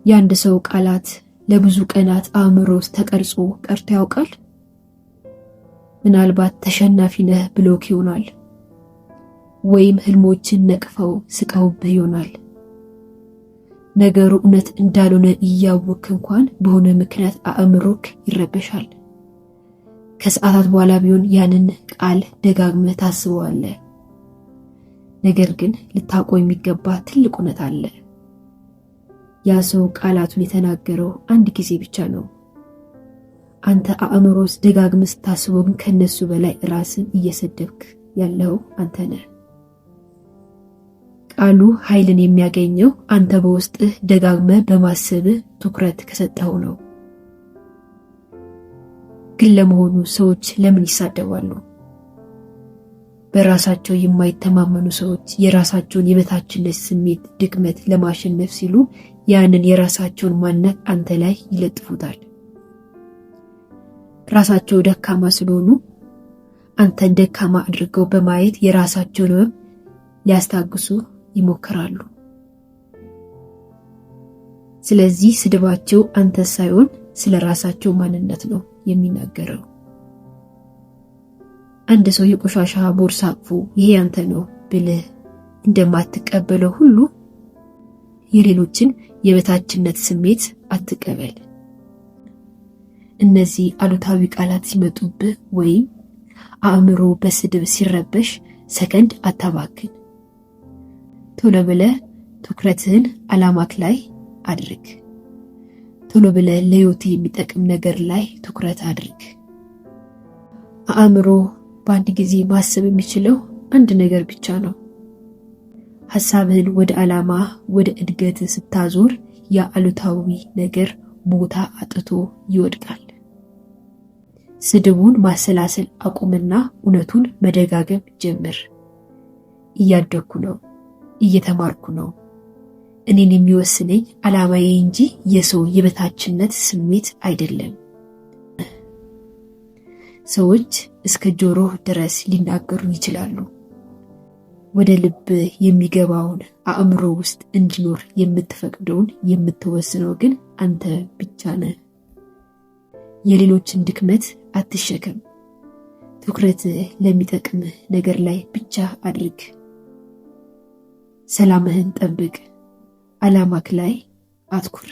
የአንድ ሰው ቃላት ለብዙ ቀናት አእምሮ ውስጥ ተቀርጾ ቀርቶ ያውቃል? ምናልባት ተሸናፊ ነህ ብሎክ ይሆናል፣ ወይም ህልሞችን ነቅፈው ስቀውብህ ይሆናል። ነገሩ እውነት እንዳልሆነ እያወቅህ እንኳን በሆነ ምክንያት አእምሮክ ይረበሻል። ከሰዓታት በኋላ ቢሆን ያንን ቃል ደጋግመህ ታስበዋለህ። ነገር ግን ልታውቀው የሚገባ ትልቅ እውነት አለ። ያ ሰው ቃላቱን የተናገረው አንድ ጊዜ ብቻ ነው። አንተ አእምሮ ውስጥ ደጋግመህ ስታስበው ግን ከነሱ በላይ ራስን እየሰደብክ ያለው አንተ ነህ። ቃሉ ኃይልን የሚያገኘው አንተ በውስጥህ ደጋግመህ በማሰብህ ትኩረት ከሰጠኸው ነው። ግን ለመሆኑ ሰዎች ለምን ይሳደባሉ? በራሳቸው የማይተማመኑ ሰዎች የራሳቸውን የበታችነት ስሜት ድክመት ለማሸነፍ ሲሉ ያንን የራሳቸውን ማንነት አንተ ላይ ይለጥፉታል። ራሳቸው ደካማ ስለሆኑ አንተን ደካማ አድርገው በማየት የራሳቸውን ህመም ሊያስታግሱ ይሞክራሉ። ስለዚህ ስድባቸው አንተ ሳይሆን ስለ ራሳቸው ማንነት ነው የሚናገረው። አንድ ሰው የቆሻሻ ቦርሳ አቅፎ ይሄ አንተ ነው ብለህ እንደማትቀበለው ሁሉ የሌሎችን የበታችነት ስሜት አትቀበል። እነዚህ አሉታዊ ቃላት ሲመጡብህ ወይም አእምሮ በስድብ ሲረበሽ ሰከንድ አታባክን። ቶሎ ብለህ ትኩረትህን ዓላማክ ላይ አድርግ። ቶሎ ብለህ ለህይወት የሚጠቅም ነገር ላይ ትኩረት አድርግ። አእምሮ በአንድ ጊዜ ማሰብ የሚችለው አንድ ነገር ብቻ ነው። ሐሳብህን ወደ ዓላማ ወደ እድገት ስታዞር ያ አሉታዊ ነገር ቦታ አጥቶ ይወድቃል። ስድቡን ማሰላሰል አቁምና እውነቱን መደጋገም ጀምር። እያደግኩ ነው፣ እየተማርኩ ነው። እኔን የሚወስነኝ ዓላማዬ እንጂ የሰው የበታችነት ስሜት አይደለም። ሰዎች እስከ ጆሮ ድረስ ሊናገሩ ይችላሉ። ወደ ልብ የሚገባውን አእምሮ ውስጥ እንዲኖር የምትፈቅደውን የምትወስነው ግን አንተ ብቻ ነህ። የሌሎችን ድክመት አትሸከም። ትኩረት ለሚጠቅም ነገር ላይ ብቻ አድርግ። ሰላምህን ጠብቅ። ዓላማክ ላይ አትኩር።